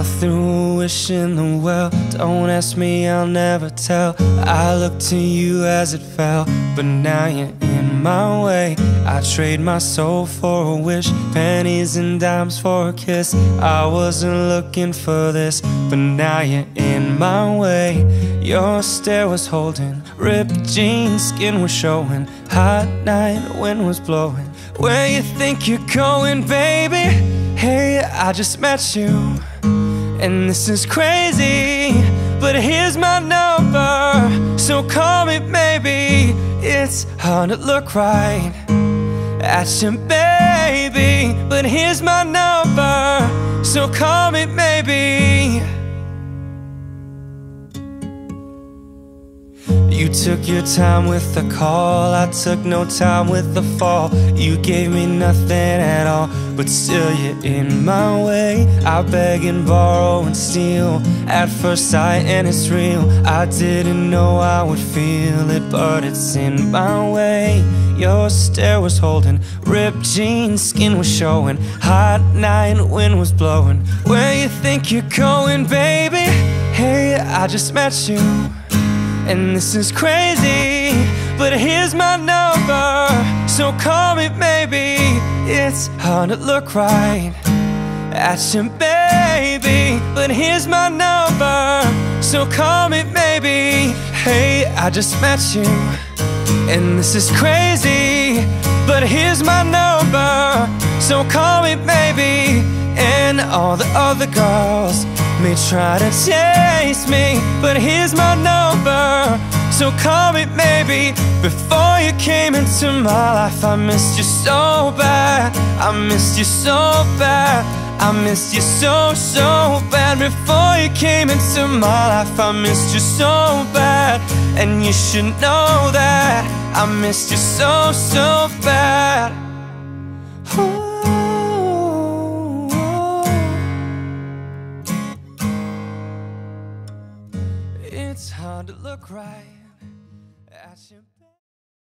I threw a wish in the well. Don't ask me, I'll never tell. I looked to you as it fell, but now you're in my way. I trade my soul for a wish, pennies and dimes for a kiss. I wasn't looking for this, but now you're in my way. Your stare was holding, ripped jeans, skin was showing. Hot night, wind was blowing. Where you think you're going, baby? Hey, I just met you, and this is crazy, but here's my number, so call me maybe. It's hard to look right at you, baby, but here's my number, so call me maybe. You took your time with the call, I took no time with the fall. You gave me nothing at all, but still you're in my way. I beg and borrow and steal at first sight, and it's real. I didn't know I would feel it, but it's in my way. Your stare was holding, ripped jeans, skin was showing. Hot night, wind was blowing. Where you think you're going, baby? Hey, I just met you, and this is crazy, but here's my number, so call me maybe. It's hard to look right at you, baby, but here's my number, so call me maybe. Hey, I just met you, and this is crazy, but here's my number, so call me maybe. And all the other girls may try to chase me, but here's my number, so call me maybe. Before you came into my life, I missed you so bad. I missed you so bad. I missed you so, so bad. Before you came into my life, I missed you so bad, and you should know that I missed you so, so bad. Ooh. It's hard to look right at you.